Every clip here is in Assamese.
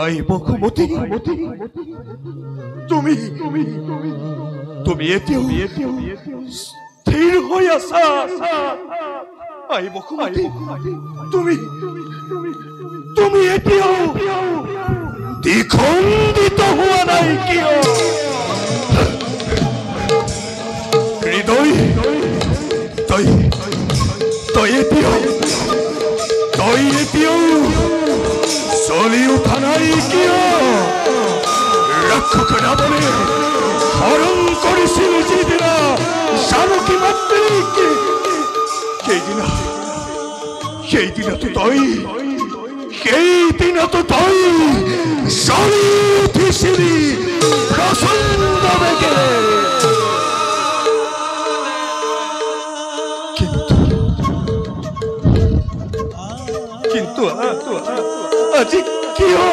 আই মুখমতি তুমি তুমি এতিয়াও স্থিৰ হৈ আছা আই মুখমতি তুমি তুমি এতিয়াও দ্বিখণ্ডিত হোৱা নাই কিয় হৃদয় তই তই এতিয়াও চলি উঠা নাই কিয় ৰক্ষক ৰাৱণে হৰণ কৰিছিল যিদিনা জানকী মাতৃক সেইদিনাতো তই চলি উঠিছিলি প্ৰচণ্ড বেগে কিন্তু আজি কিয়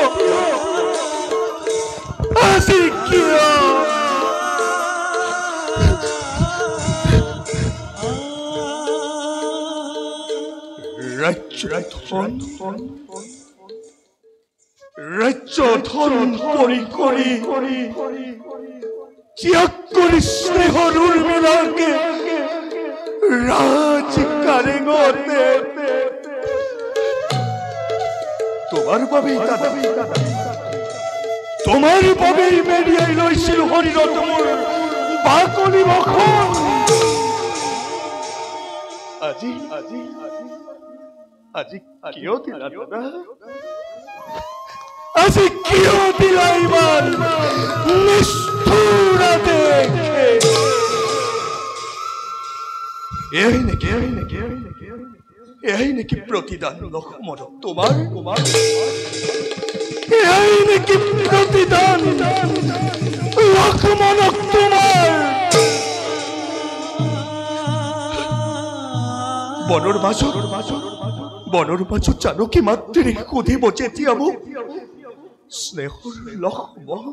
ৰাজ্যধন কৰি ত্যাগ কৰি স্নেহৰ উৰ্মিলাকে ৰাজ কাৰেঙতে তোমাৰ বাবেই মেৰিয়াই লৈছিল শৰীৰত মোৰ বাকলি বখন আজি কিয় দিলা দাদা আজি কিয় দিলা ইমান নিষ্ঠুৰা দেখে এয়াই নেকি প্ৰতিদান লক্ষ্মণ তোমাৰ এয়াই নেকি প্ৰতিদান লক্ষ্মণক তোমাৰ বনৰ মাজত জানকী মাতৃক সুধিব যেতিয়া মোক স্নেহৰ লক্ষ্মণ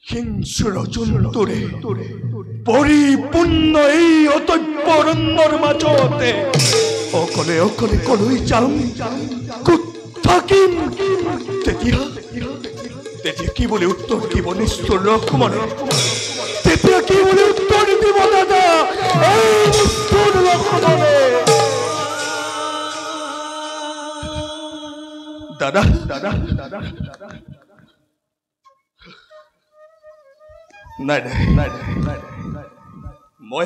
হিংস্ৰ জন্তুৰে পৰিপূৰ্ণ এই অতব্য অৰণ্যৰ মাজতে অকলে কলৈ যাম ক'ত থাকিম তেতিয়া কি বুলি উত্তৰ দিব নিষ্ঠুৰ লক্ষ্মণে তেতিয়া কি বুলি উত্তৰ দিব দাদা এই নিষ্ঠুৰ লক্ষ্মণে দাদা নাই মই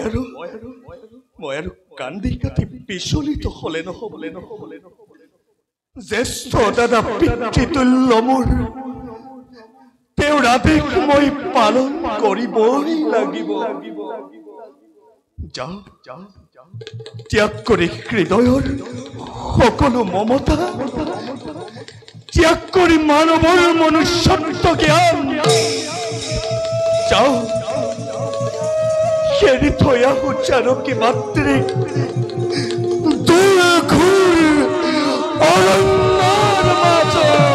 আৰু কান্দি কাটি বিচলিত হলে নহ'ব জ্যেষ্ঠ দাদা পিতৃতুল্য মোৰ তেওঁৰ আদেশ মই পালন কৰিবই লাগিব যাওঁ ত্যাগ কৰি হৃদয়ৰ সকলো মমতা ত্যাগ কৰি মানৱৰ মনুষ্যত্ব জ্ঞান যাওঁ খেৰি থৈ আহোঁ জানকী মাতৃক দুৰ্ঘোৰ অৰণ্যৰ মাজত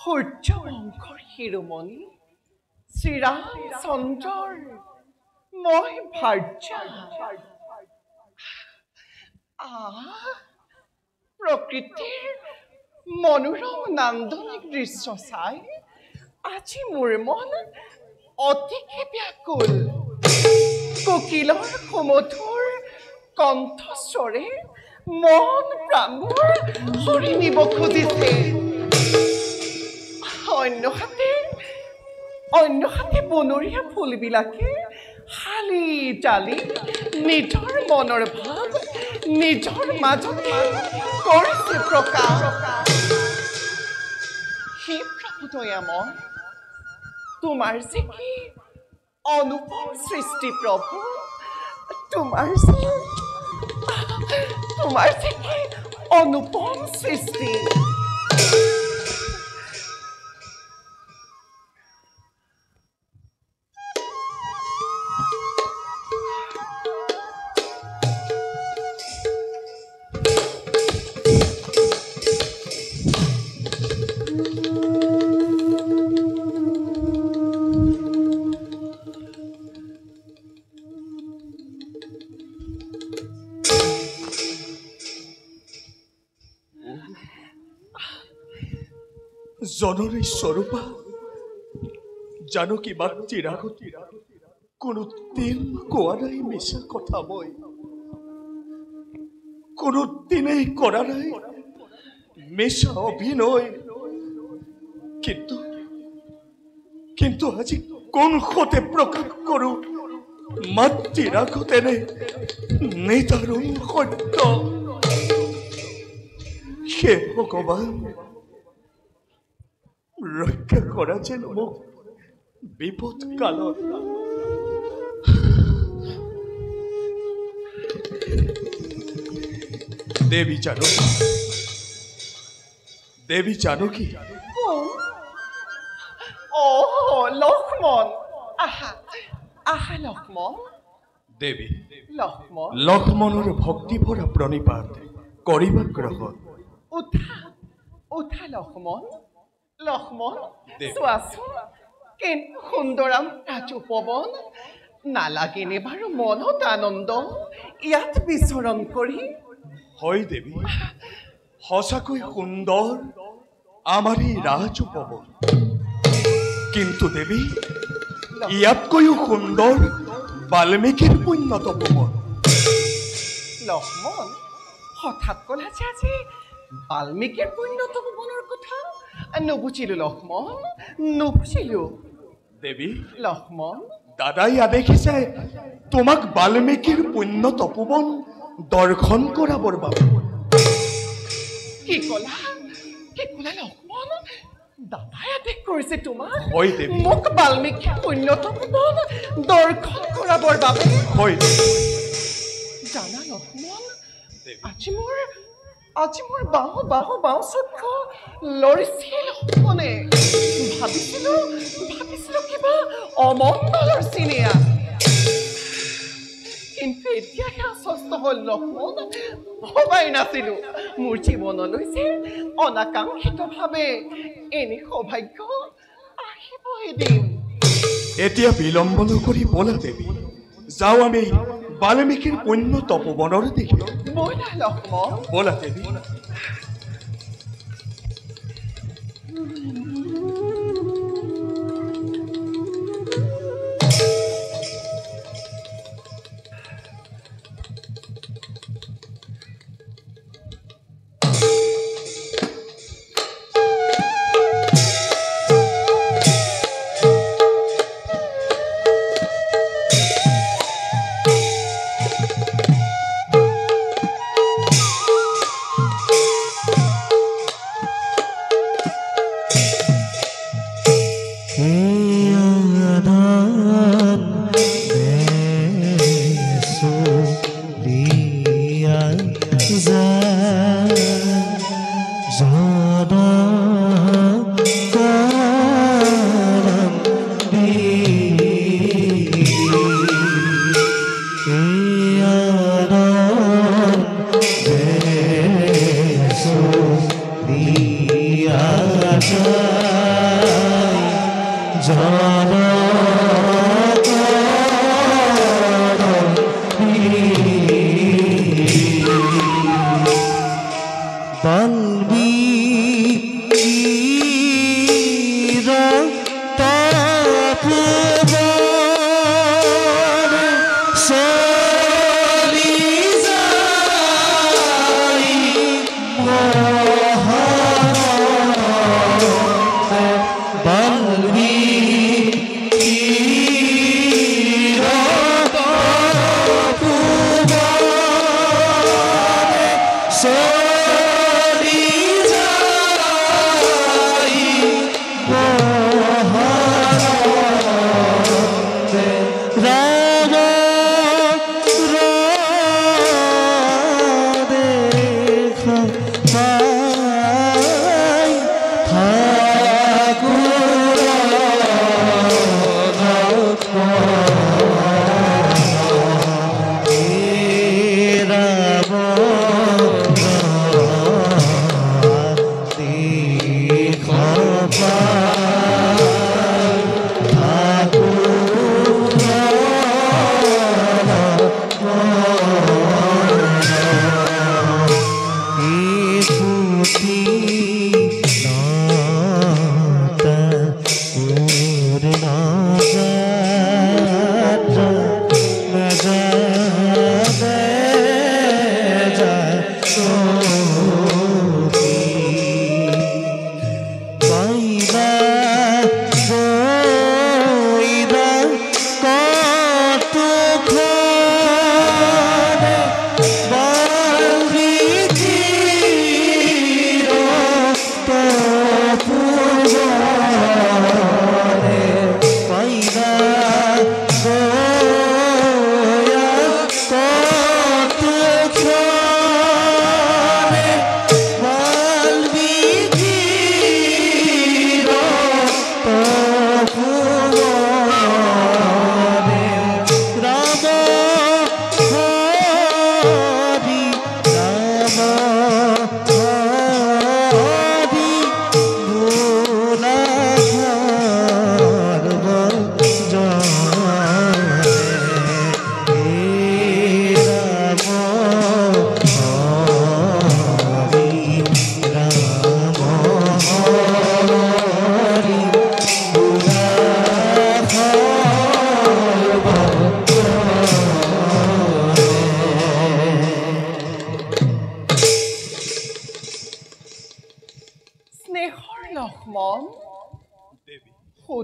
সূৰ্যবংশৰ শিৰোমণি শ্ৰীৰামচন্দ্ৰৰ মই ভাৰ্যা। প্ৰকৃতিৰ মনোৰম নান্দনিক দৃশ্য চাই আজি মোৰ মন অতিকে ব্যাকুল। কোকিলৰ সুমধুৰ কণ্ঠস্বৰে মন প্ৰাণবোৰ হৰি নিব খুজিছে। অন্যহাতে বনৰীয়া ফুলবিলাকে হালি জালি নিজৰ মনৰ ভাৱ নিজৰ মাজতে কৰিছে প্ৰকাশ। হে প্ৰভু দয়াময়, তোমাৰ যে কি অনুপম সৃষ্টি প্ৰভু, তোমাৰ যে কি অনুপম সৃষ্টি। জননী স্বৰূপা জানকী মাতৃৰ আগত কোনো দিন কোৱা নাই মিছা কথা। মই কোনো দিনেই কৰা নাই মিছা অভিনয়। কিন্তু আজি কোন সতে প্ৰকাশ কৰো মাতৃৰ আগত এনে নিদাৰুণ সত্য। হে ভগৱান, ৰক্ষা কৰা যেন মোক বিপদ কালত। দেৱী জানকী। লক্ষ্মণ, আহা লক্ষ্মণ। দেৱী লক্ষ্মণ, লক্ষ্মণৰ ভক্তি ভৰা প্ৰণিপাত কৰিবা গ্ৰহণ। উঠা লক্ষ্মণ। লক্ষ্মণ, চোৱাচোন কিন্তু সুন্দৰাম ৰাজপৱন নালাগেনে বাৰু মনত আনন্দ ইয়াত বিচৰণ কৰি হয় দেৱী, সঁচাকৈ সুন্দৰ আমাৰ এই ৰাজপৱন। কিন্তু দেৱী, ইয়াতকৈও সুন্দৰ বাল্মীকিৰ পুণ্য তপোবন। লক্ষ্মণ হঠাৎ ক'লা যে আজি বাল্মীকিৰ পুণ্য তপোবনৰ কথা নুবুজিলো লক্ষ্মণ, নুবুজিলো। দেৱী, লক্ষ্মণ দাদাই আদেশিছে তোমাক বাল্মীকিৰ পুণ্য তপোবন দৰ্শন কৰাবৰ বাবে। কি ক'লা লক্ষ্মণ? দাদাই আদেশ কৰিছে তোমাক হয় দেৱী, মোক বাল্মীকিৰ পুণ্য তপোবন দৰ্শন কৰাবৰ বাবে? হয় দেৱী। জানা লক্ষ্মণ, আজি মোৰ বাহু চক্ষু লৰিছে লক্ষ্মণে। ভাবিছিলো কিবা অমংগলৰ চিনেয়া, কিন্তু এতিয়াহে আশ্বস্ত হ'ল লক্ষ্মণ। ভবাই নাছিলো মোৰ জীৱনলৈ যে অনাকাংক্ষিতভাৱে এনে সৌভাগ্য আহিব এদিন। এতিয়া বিলম্ব নকৰি ব'লা দেৱী, যাওঁ আমি বাল্মীকিৰ পুণ্য তপোবনৰ দিশে। ব'লা লক্ষ্মণ। ব'লা দেৱী।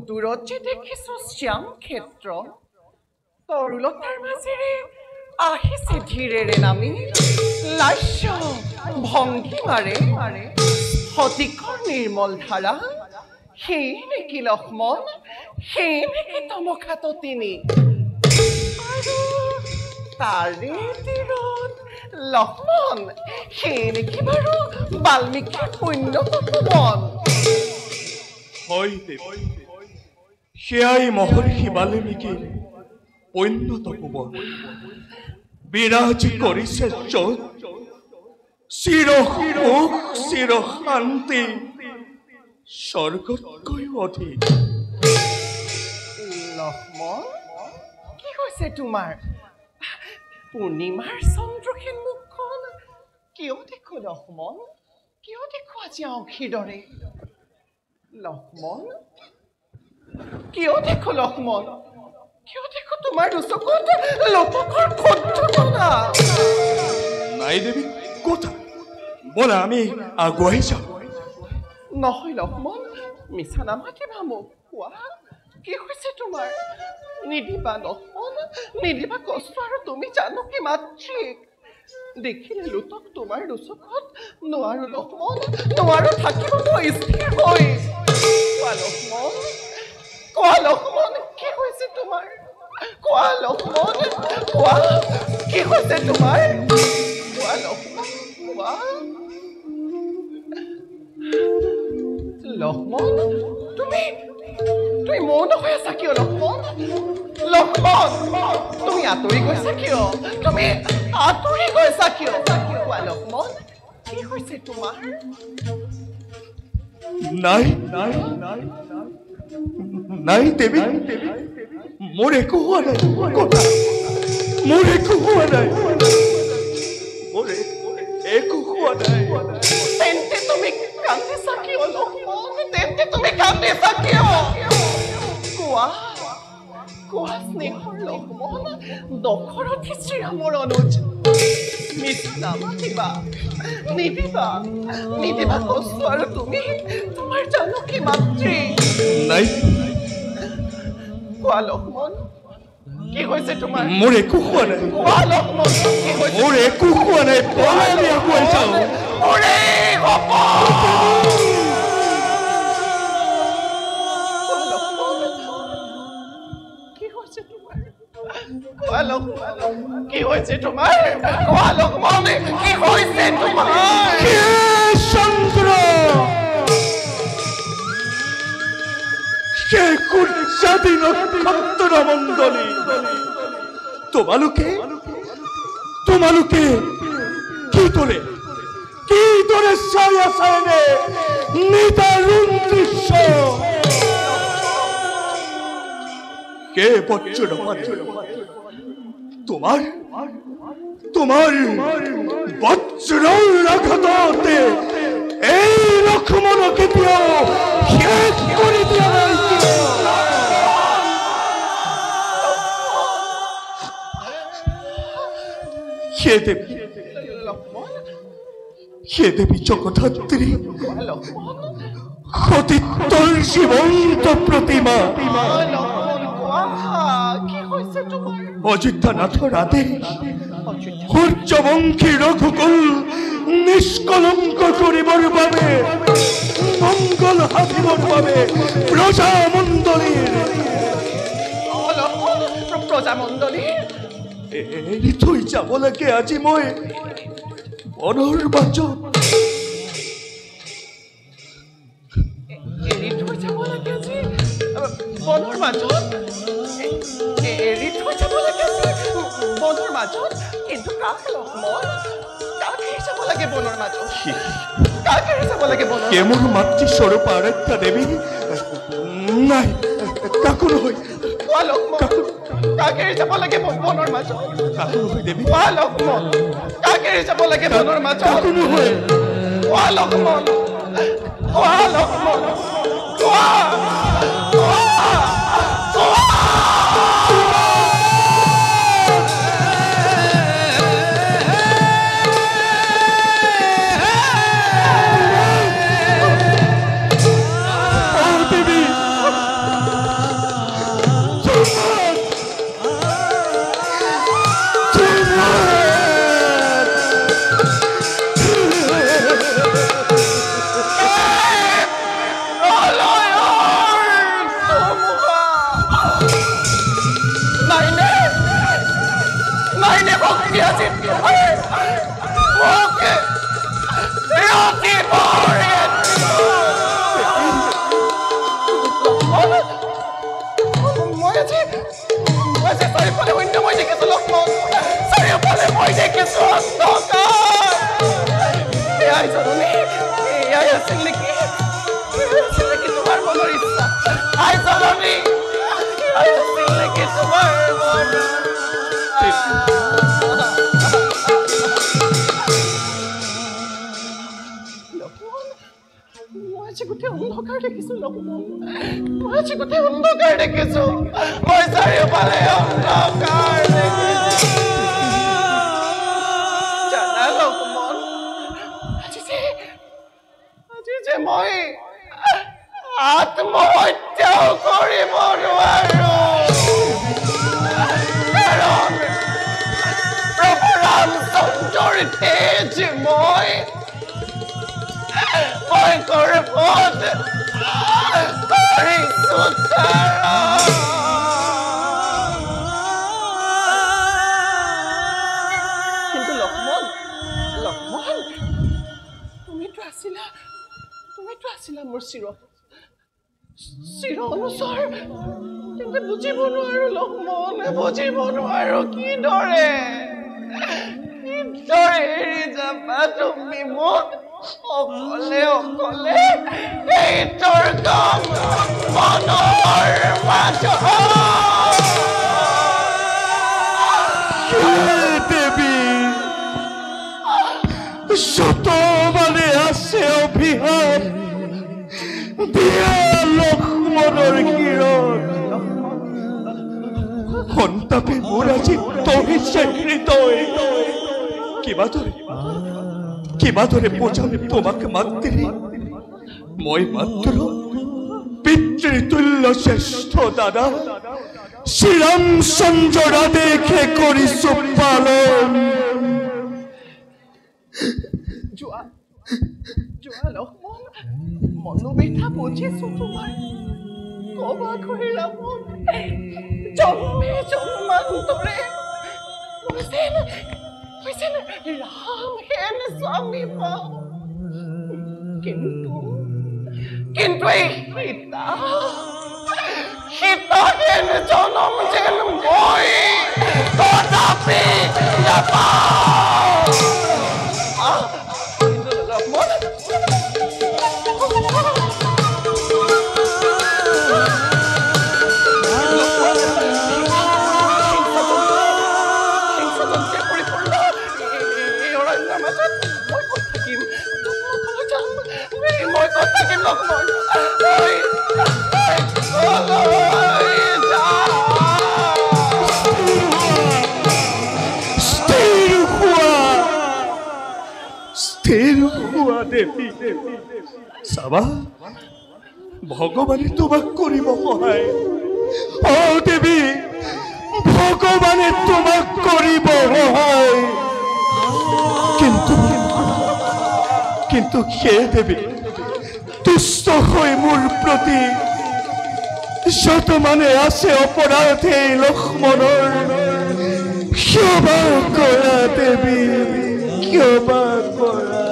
সুদূৰত যে দেখিছো শ্যাম ক্ষেত্ৰ তৰুলতাৰ মাজেৰে আহিছে ধীৰেৰে নামি লাস্য ভংগীমাৰে সতিকৰ নিৰ্মল ধাৰা সেই নেকি লক্ষ্মণ সেই নেকি তমকা ততিনী আৰু তাৰে তীৰত লক্ষ্মণ সেই নেকি বাৰু বাল্মীকিৰ পুণ্য তপোবন হয় দেৱী সেয়াই মহৰ্ষি বাল্মীকিৰ পুণ্য তপোবন বিৰাজ কৰিছে য'ত চিৰ সুখ চিৰ শান্তি স্বৰ্গতকৈ অধিক লক্ষ্মণ কি হৈছে তোমাৰ পূৰ্ণিমাৰ চন্দ্ৰহীন মুখখন কিয় দেখো লক্ষ্মণ কিয় দেখো আজি আঁউসীৰ দৰে লক্ষ্মণ কিয় দেখো লক্ষ্মণ কিয় দেখো তোমাৰ দুচকুত লোটকৰ ক্ষুদ্ৰতা নাই দেৱী কথা ব'লা আমি আগুৱাই যাওঁ নহয় লক্ষ্মণ মিছা নামাতিবা মোক কোৱা কি হৈছে তোমাৰ নিদিবা লক্ষ্মণ নিদিবা কষ্ট আৰু তুমি জানকী মাতৃক দেখিলে লোটক তোমাৰ দুচকুত নোৱাৰো লক্ষ্মণ নোৱাৰো থাকিব মই স্থিৰ হৈ কোৱা লক্ষ্মণ কি হৈছে তোমাৰ কোৱা লক্ষ্মণ কোৱা কি হৈছে তোমাৰ কোৱা লক্ষ্মণ কোৱা লক্ষ্মণ তুমি মৌন হৈ আছা কিয় লক্ষ্মণ লক্ষ্মণ তুমি আঁতৰি গৈছা কিয় তুমি আঁতৰি গৈছা কিয় কোৱা লক্ষ্মণ কি হৈছে তোমাৰ নাই নাই নাই দেৱী মোৰ একো হোৱা নাই মোৰ একো হোৱা নাই মোৰ একো হোৱা নাই তেন্তে তুমি কান্দিছা কিয় লক্ষ্মণ তেন্তে তুমি কান্দিছা কিয় কোৱা স্নেহৰ লক্ষ্মণ দশৰথী শ্ৰীৰামৰ অনুজ নিদিবা কষ্ট আৰু তুমি তোমাৰ জানকী মাতৃ নাই কোৱা লক্ষ্মণ কি হৈছে তোমাৰ মোৰ একো হোৱা নাই কোৱা লক্ষ্মণ কি হৈছে মোৰ একো হোৱা নাই ব'লা আমি আগুৱাই যাওঁ কি হৈছে তোমাৰ কোৱা লক্ষ্মণ কি হৈছে তোমাৰ চন্দ্ৰ স্বাধীন মণ্ডলী তোমালোকে কি দৰে চাই আছানে নিদাৰুণ দৃশ্য কে বজ্ৰ তোমাৰ বজ্ৰৰ আঘাততে এই লক্ষ্মণক কেতিয়াও শেষ কৰি দিয়া নাই হে দেৱী জগদ্ধাত্ৰী সতীত্বৰ জীৱন্ত প্ৰতিমা অযোধ্যানাথৰ আদেশ সূৰ্যবংশী ৰঘুকুল নিষ্কলংক কৰিবৰ বাবে মংগল সাধিবৰ বাবে প্ৰজামণ্ডলীৰ এৰি থৈ যাব লাগে আজি মই বনৰ মাজত কিন্তু কাক লক্ষ্মণ কাক এৰি যাব লাগে বনৰ মাজত কাক এৰি যাব লাগে বনৰ মোৰ মাতৃস্বৰূপ আৰাধ্যা দেৱী নাই কাকো নহয় কোৱা লক্ষ্মণ কাক এৰি যাব লাগে বনৰ মাজত কাকো নহয় দেৱী কোৱা লক্ষ্মণ কাক এৰি যাব লাগে বনৰ মাজত কাকো নহয় কোৱা লক্ষ্মণ কোৱা আমি আজি তোমাৰ মুখে ৰতি ভৰে মই আজি চাৰিওফালে অন্য মই দেখিছো লক্ষ্মণ চাৰিওফালে মই দেখিছো অন্ধকাৰ এয়াই জননী এয়াই আছিল নেকি তোমাৰ মনৰ ইচ্ছা আই জননী এয়াই আছিল নেকি তোমাৰ মনৰ আজি গোটেই অন্ধকাৰ দেখিছো লক্ষ্মণ মই আজি গোটেই অন্ধকাৰ দেখিছো মই চাৰিওফালে অন্ধকাৰ দেখিছো জানা লক্ষ্মণ আজি যে মই আত্মহত্যাও কৰিব নোৱাৰো কাৰণ প্ৰভু ৰামচন্দ্ৰৰ তেজ মই গৰ্ভত কৰিছো কিন্তু লক্ষ্মণ তুমিতো আছিলা মোৰ চিৰ অনুচৰ কিন্তু বুজিব নোৱাৰো লক্ষ্মণ বুজিব নোৱাৰো কিদৰে এৰি যাবা তুমি মোক অকলে এই দুৰ্গম মনৰ মাজত দেৱী শত মানে আছে অভিশাপ দিয়া লক্ষ্মণৰ কিৰণ সন্তাপে মোৰ আজি তহিছে হৃদয় কিবা ধরে বোঝাম তোমাকে মাতৃ মই মাত্র পিতৃতুল্য শ্রেষ্ঠ দাদা শ্রীরামচন্দ্র দেখে করিছো পালন জোয়া লক্ষ্মণ মনোবেথা বুঝিছো তোমাৰ কবা কৰিলা মোক জন্মান্তৰে রাম হেন স্বামী পাও কিন্তু এই সীতা হেন জনম যেন মই তথাপি নাপাও স্থির হুয়া দেবী চাবা ভগৱানে তোমাক কৰিব সহায় অ দেৱী ভগৱানে তোমাক কৰিব সহায় কিন্তু সেই দেৱী তুষ্ট হৈ মোৰ প্ৰতি যত মানে আছে অপৰাধে লক্ষ্মণৰ কিয় বা কৰা দেৱী কিয় বা কৰা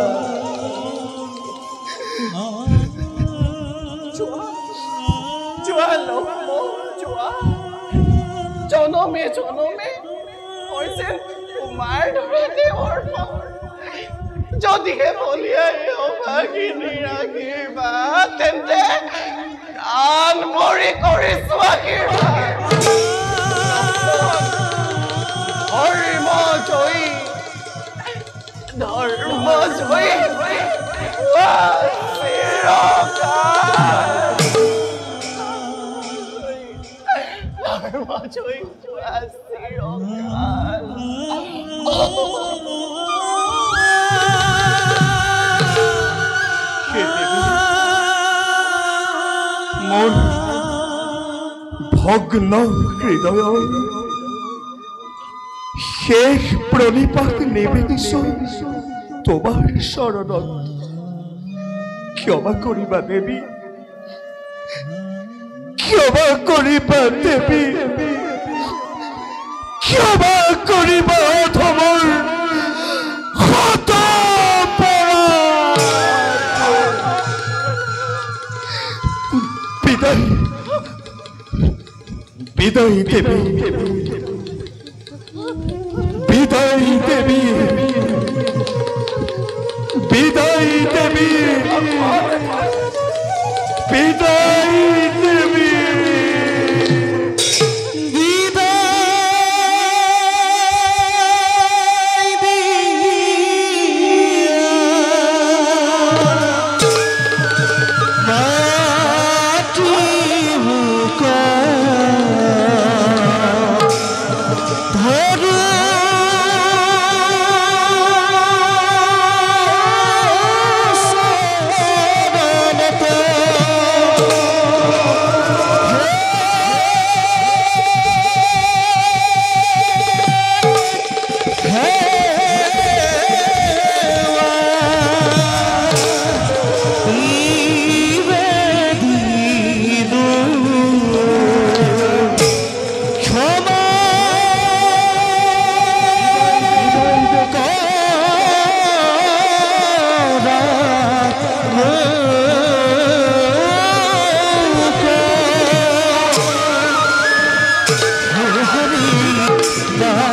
জনমে হৈছে তোমাৰ দৰে দেৱৰ যদিহে বলিয়াই অভাগিনী ৰাখিবা তেন্তে প্ৰাণ মৰি কৰিছো আশীৰ্বাদ ধৰ্ম জয়ী মোৰ ভগ্ন হৃদয় শেষ প্ৰণিপাত নিবেদিছো তোমাৰ চৰণত ক্ষমা কৰিবা দেৱী ক্ষমা কৰিবা দেৱী ক্ষমা কৰিবা অধমৰ বিদায় দেবী বিদায় দেবী বিদায় দেবী বিদায় দেবী Hare